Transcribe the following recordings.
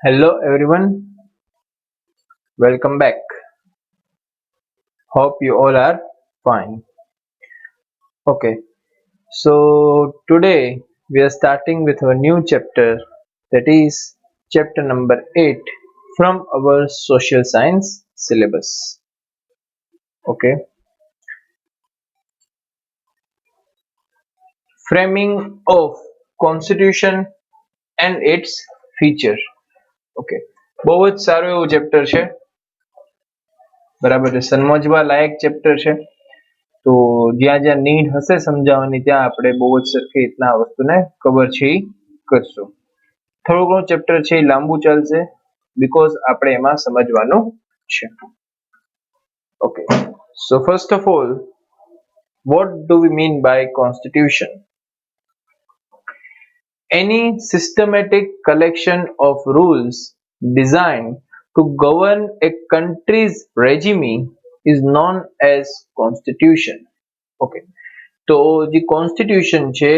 Hello everyone, welcome back. Hope you all are fine. Okay, so today we are starting with a new chapter, that is chapter number 8 from our social science syllabus. Okay, framing of constitution and its feature. Okay, બહુ જ સારું એવું chapter છે. બરાબર છે, સમજવા લાયક chapter છે. તો જ્યાં જ્યાં નીડ હશે સમજાવવાની ત્યાં આપણે બહુ જ સરખી રીતના આ વસ્તુને કવર છે ઈ કરશું. થોડું ઘણું ચેપ્ટર છે એ લાંબુ ચાલશે બીકોઝ આપણે એમાં સમજવાનું છે. Okay, so first of all, what do we mean by constitution? Any systematic collection of rules designed to govern a country's regime is known as constitution. Okay, તો જે કોન્સ્ટિટ્યુશન છે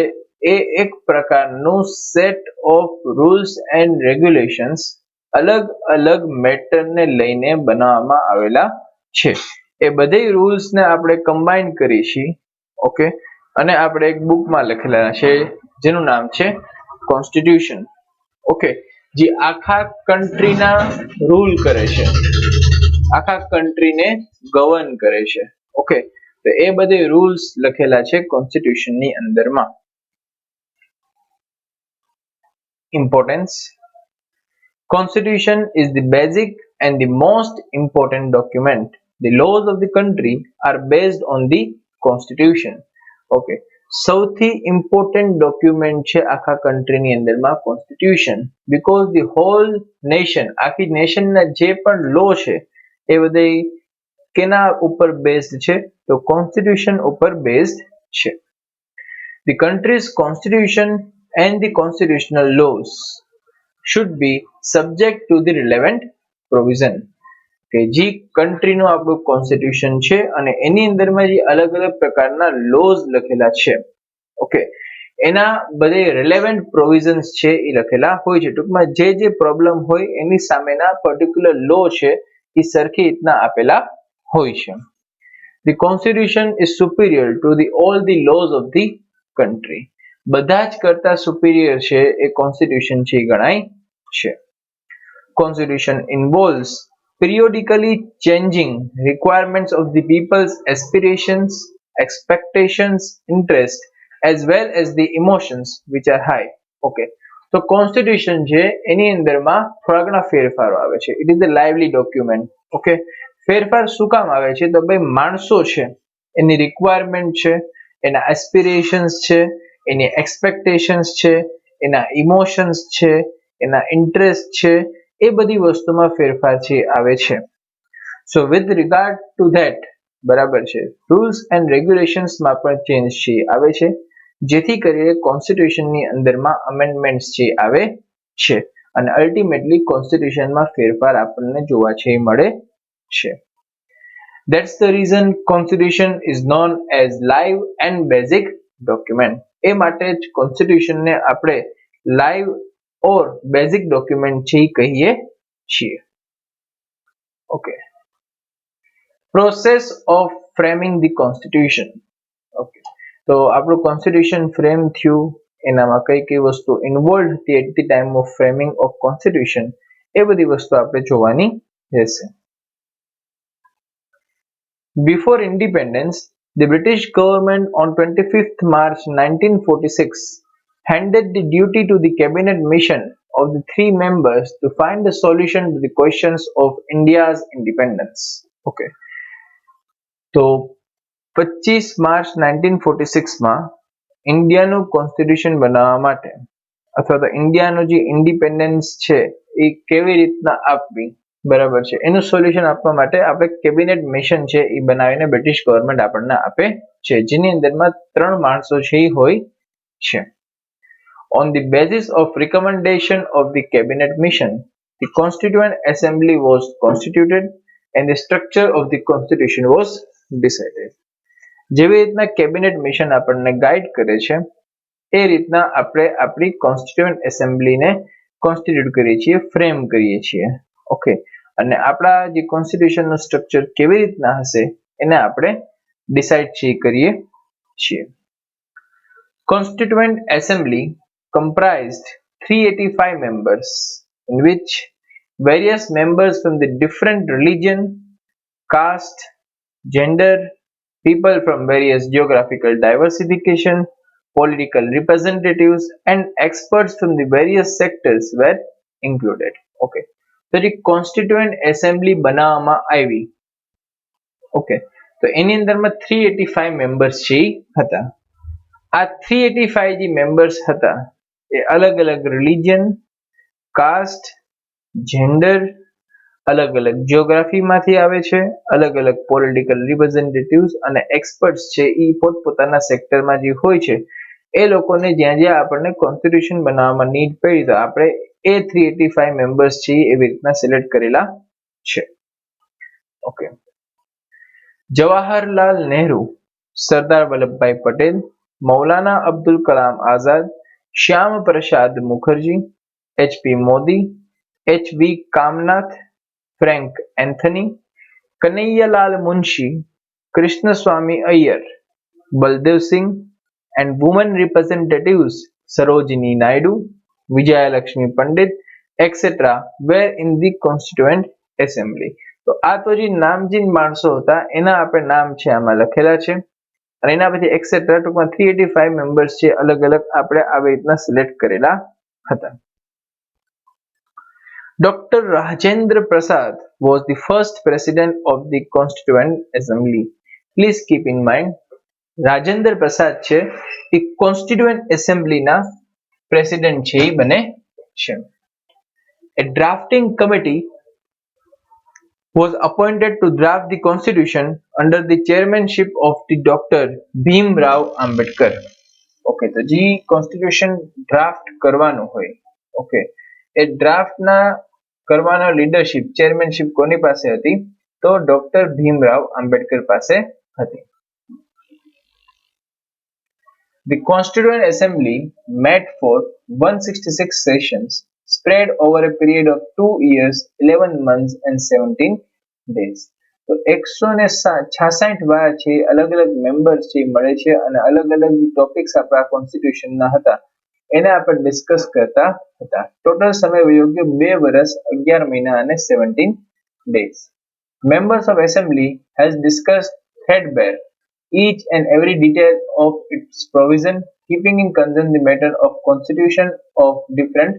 એ એક પ્રકારનું set of rules and regulations અલગ અલગ મેટરને લઈને બનાવવામાં આવેલા છે. એ બધી રૂલ્સને આપણે કમ્બાઈન કરી છીએ. ઓકે, અને આપણે એક બુકમાં લખેલા છે જેનું નામ છે કોન્સ્ટિટ્યુશન. ઓકે, જે આખા કન્ટ્રીના રૂલ કરે છે, આખા કન્ટ્રીને ગવર્ન કરે છે. ઓકે, તો એ બધી રૂલ્સ લખેલા છે કોન્સ્ટિટ્યુશનની અંદરમાં. Importance: Constitution is the basic and the most important document. The laws of the country are based on the constitution. Okay, સૌથી important document છે આખા કન્ટ્રીની અંદરમાં constitution, because the whole nation, આખી નેશનના જે પણ લો છે એ બધી કેના ઉપર બેઝડ છે? તો કોન્સ્ટિટ્યુશન ઉપર બેઝડ છે. The country's constitution and the constitutional laws should be subject to the relevant provision. કે જે કન્ટ્રીનું આપણું કોન્સ્ટિટ્યુશન છે અને એની અંદરમાં જે અલગ અલગ પ્રકારના લોઝ લખેલા છે, ઓકે, એના બધે રિલેવન્ટ પ્રોવિઝન્સ છે એ લખેલા હોય છે. ટૂંકમાં જે જે પ્રોબ્લેમ હોય એની સામેના પર્ટિક્યુલર લો છે એ સરખી રીતના આપેલા હોય છે. The constitution is superior to all the laws of the country. બધા જ કરતા સુપીરિયર છે એ કોન્સ્ટિટ્યુશન છે એ ગણાય છે. Constitution involves periodically changing requirements of the people's aspirations, expectations, interest, as well as the emotions which are high. Okay, તો constitution છે એની અંદરમાં થોડા ઘણા ફેરફારો આવે છે. It is a lively document. Okay, ફેરફાર શું કામ આવે છે? તો ભાઈ માણસો છે એની રિક્વાયરમેન્ટ છે, એના એસ્પિરેશન્સ છે, એની એક્સપેક્ટેશન્સ છે, એના ઇમોશન્સ છે, એના ઇન્ટરેસ્ટ છે, એ બધી વસ્તુમાં ફેરફાર છે આવે છે. સો વિથ રિગાર્ડ ટુ ધેટ, બરાબર છે, રૂલ્સ એન્ડ રેગ્યુલેશન્સમાં પણ ચેન્જ છે આવે છે, જેથી કરીને કોન્સ્ટિટ્યુશનની અંદરમાં અમેન્ડમેન્ટ્સ છે આવે છે અને અલ્ટિમેટલી કોન્સ્ટિટ્યુશનમાં ફેરફાર આપણને જોવા છે મળે છે. That's the reason constitution is known as live and basic document. એ માટે જ કોન્સ્ટિટ્યુશનને આપણે લાઈવ ઓર બેઝિક ડોક્યુમેન્ટ છે કહીએ છીએ. Okay, process of framing the constitution. Okay, તો આપણું કોન્સ્ટિટ્યુશન ફ્રેમ થયું, એનામાં કઈ કઈ વસ્તુ ઇન્વોલ્વ હતી at the time of framing of constitution, એ બધી વસ્તુ આપણે જોવાની રહેશે. Before independence, the British government on 25th March 1946 handed the duty to the cabinet mission of the three members to find a solution to the questions of India's independence. Okay, તો 25 March 1946 માં ઇન્ડિયાનું constitution બનાવવા માટે અથવા તો ઇન્ડિયાનું જે independence છે એ કેવી રીતના આપવી, બરાબર છે, એનું સોલ્યુશન આપવા માટે આપણે કેબિનેટ મિશન છે એ બનાવીને બ્રિટિશ ગવર્મેન્ટ આપણને આપે છે, જેની અંદરમાં 3 માણસો છે એ હોય છે. On the basis of recommendation of the cabinet mission, the constituent assembly was constituted and the structure of the constitution was decided. જેવી રીતના કેબિનેટ મિશન આપણને ગાઈડ કરે છે એ રીતના આપણે આપણી કોન્સ્ટિટ્યુઅન્ટ એસેમ્બલીને કોન્સ્ટિટ્યુટ કરીએ છીએ, ફ્રેમ કરીએ છીએ. ઓકે, અને આપણા જે કોન્સ્ટિટ્યુશનનું સ્ટ્રક્ચર કેવી રીતના હશે એને આપણે ડિસાઇડ કરીએ છીએ. Constituent Assembly comprised 385 members, in which various members from the different religion, caste, gender, people from various geographical diversification, political representatives, and experts from the various sectors were included. Okay, તો જે constituent assembly બનાવવામાં આવી, okay, તો એની અંદરમાં 385 members છે હતા. આ 385 જે મેમ્બર્સ હતા એ અલગ અલગ રિલિજન, કાસ્ટ, જેન્ડર, અલગ અલગ જીઓગ્રાફીમાંથી આવે છે, અલગ અલગ પોલિટિકલ રિપ્રેઝેન્ટેટિવ્સ અને એક્સપર્ટ્સ છે એ પોતપોતાના સેક્ટરમાં જે હોય છે એ લોકોને જ્યાં જ્યાં આપણને કોન્સ્ટિટ્યુશન બનાવવામાં નીડ પડી તો આપણે એ 385 મેમ્બર્સ છે એવી રીતના સિલેક્ટ કરેલા છે. Okay, Jawaharlal Nehru, Sardar Vallabhbhai Patel, Maulana Abdul Kalam Azad, Shyam Prasad Mukherjee, HP Modi, HV Kamnath, Frank Anthony, Kanaiyalal Munshi, Krishnaswami Iyer, Baldev Singh, and women representatives Sarojini Naidu, Vijayalakshmi Pandit, etc. were in the Constituent Assembly. તો આ તો જે નામચીન માણસો હતા એના આપણે નામ છે આમાં લખેલા છે અને એના પછી એક્સેટ્રા ટૂંકમાં 385 મેમ્બર્સ છે અલગ અલગ આપણે આવી રીતના સિલેક્ટ કરેલા હતા. Dr. Rajendra Prasad was the first president of the Constituent Assembly. Please keep in mind, Rajendra Prasad છે એ કોન્સ્ટિટ્યુઅન્ટ એસેમ્બલીના પ્રેસિડેન્ટ છે એ બને છે. A drafting committee was appointed to draft the constitution under the chairmanship of the Dr. Bhimrao Ambedkar. Okay, તો જે constitution draft કરવાનું હોય, okay, એ ડ્રાફ્ટના કરવાનો leadership, ચેરમેનશિપ કોની પાસે હતી તો ડોક્ટર ભીમરાવ આંબેડકર પાસે હતી. The Constituent Assembly met for 166 sessions spread over a period of 2 years, 11 months and 17 days. તો 166 વાર છે અલગ અલગ મેમ્બર્સ છે મળે છે અને અલગ અલગ ટોપિક્સ આપણા કોન્સ્ટિટ્યુશનના હતા એને આપણે ડિસ્કસ કરતા હતા. ટોટલ સમય યોગ્ય 2 વર્ષ 11 મહિના અને 17 days. Members of Assembly has discussed threadbare each and every detail of its provision, keeping in concern the matter of constitution of different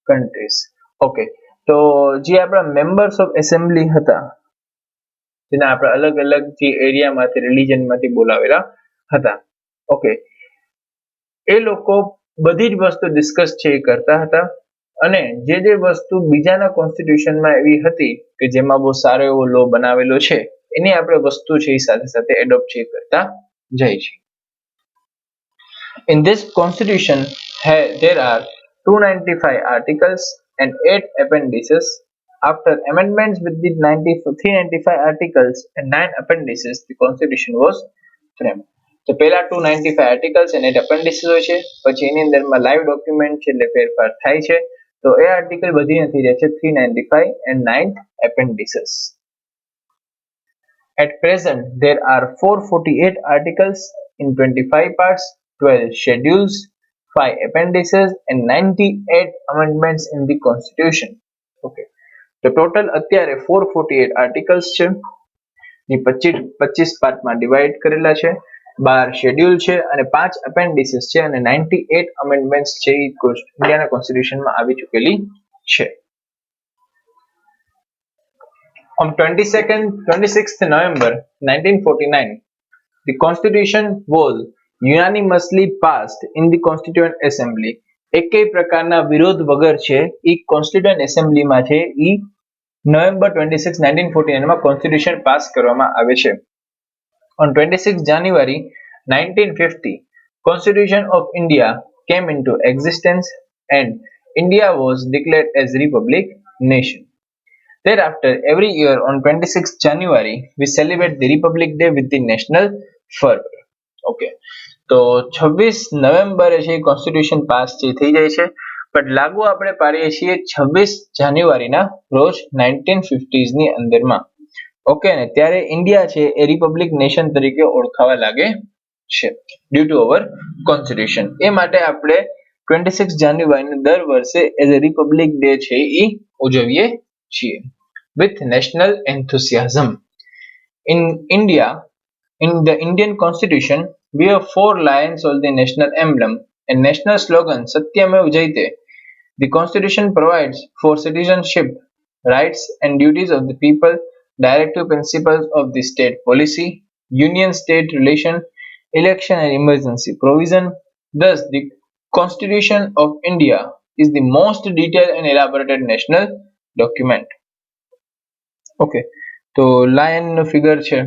countries. Okay, તો જે આપણા મેમ્બર્સ ઓફ એસેમ્બલી હતા જેને આપણે અલગ અલગ જે એરિયામાંથી રિલિજનમાંથી બોલાવેલા હતા, ઓકે, એ લોકો બધી જ વસ્તુ ડિસ્કસ છે એ કરતા હતા અને જે વસ્તુ બીજાના કોન્સ્ટિટ્યુશનમાં એવી હતી કે જેમાં બહુ સારો એવો લો બનાવેલો છે એની આપણે વસ્તુ છે એ સાથે સાથે એડોપ્ટ છે કરતા જાય છે. In this constitution there are 295 articles and 8 appendices. After amendments with the 395 articles and 9 appendices, the constitution was framed. તો પહેલા 295 આર્ટિકલ્સ અને 8 appendices હોય છે, પછી એની અંદરમાં લાઈવ ડોક્યુમેન્ટ છે એટલે ફેરફાર થાય છે, તો એ આર્ટિકલ વધીને થઈ જાય છે 395 and 9 appendices. At present, there are 448 articles in 25 parts, 12 schedules, 5 appendices and 98 amendments in the constitution. Okay. તો ટોટલ અત્યારે 448 આર્ટિકલ્સ છે જે 25 પાર્ટમાં ડિવાઈડ કરેલા છે, 12 શેડ્યુલ છે અને 5 એપેન્ડિસીસ છે અને 98 અમેન્ડમેન્ટ્સ છે એ ઇન્ડિયાના કોન્સ્ટિટ્યુશનમાં આવી ચૂકેલી છે. On 26th November 1949, the constitution was unanimously passed in the Constituent Assembly. એકેય પ્રકારના વિરોધ વગર છે એ કોન્સ્ટિટ્યુઅન્ટ એસેમ્બલીમાં છે એ નવેમ્બર 26, 1949 માં કોન્સ્ટિટ્યુશન પાસ કરવામાં આવે છે. On 26 January 1950, Constitution of India came into existence and India was declared as Republic nation. Thereafter, every year on 26 January, we celebrate the Republic Day with the national fervor. Okay. તો 26 નવેમ્બરે છે constitution pass થઈ જાય છે, પણ લાગુ આપણે પાડીએ છીએ 26 જાન્યુઆરીના રોજ 1950s ની અંદરમાં. ઓકે ને, ત્યારે ઇન્ડિયા છે એ રિપબ્લિક નેશન તરીકે ઓળખાવા લાગે છે ડ્યુ ટુ અવર કોન્સ્ટિટ્યુશન. એ માટે આપણે 26 જાન્યુઆરીને દર વર્ષે એઝ અ રિપબ્લિક ડે છે એ ઉજવીએ છીએ with national enthusiasm. In India, in the Indian Constitution, we have 4 lions as the national emblem and national slogan Satyamev Jayate. The Constitution provides for citizenship, rights and duties of the people, directive principles of the state policy, union-state relation, election and emergency provision. Thus, the Constitution of India is the most detailed and elaborated national document. Okay. તો lion નું figure છે,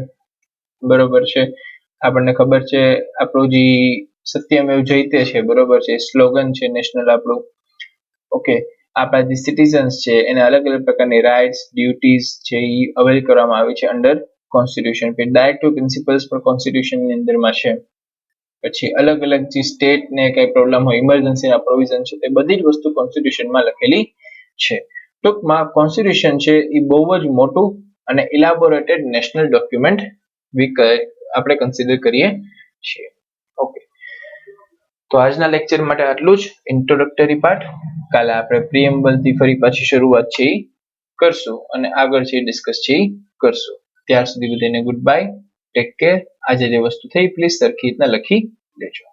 બરોબર છે, આપણને ખબર છે આપણું જે સત્યમેવ જયતે છે, બરોબર છે, સ્લોગન છે નેશનલ આપણું. ઓકે, આપણા જે સિટીઝન્સ છે એને અલગ અલગ પ્રકારની રાઇટ્સ ડ્યુટીઝ છે એ અવેલ કરવામાં આવે છે અંડર કોન્સ્ટિટ્યુશન. પછી ડાયરેક્ટિવ પ્રિન્સિપલ્સ પણ કોન્સ્ટિટ્યુશનની અંદરમાં છે. પછી અલગ અલગ જે સ્ટેટને કઈ પ્રોબ્લેમ હોય, ઇમરજન્સીના પ્રોવિઝન છે, તે બધી જ વસ્તુ કોન્સ્ટિટ્યુશનમાં લખેલી છે. ટૂંકમાં કોન્સ્ટિટ્યુશન છે એ બહુ જ મોટું અને ઇલાબોરેટેડ નેશનલ ડોક્યુમેન્ટ આપણે કન્સિડર કરીએ છીએ. ઓકે, તો આજના લેક્ચર માટે આટલું જ ઇન્ટ્રોડક્ટરી પાર્ટ. કાલે આપણે પ્રિએમ્બલથી ફરી પાછી શરૂઆત છે એ કરશું અને આગળ છે ડિસ્કસ છે એ કરશું. ત્યાર સુધી બધાને ગુડ બાય, ટેક કેર. આજે જે વસ્તુ થઈ પ્લીઝ સરખી રીતના લખી લેજો.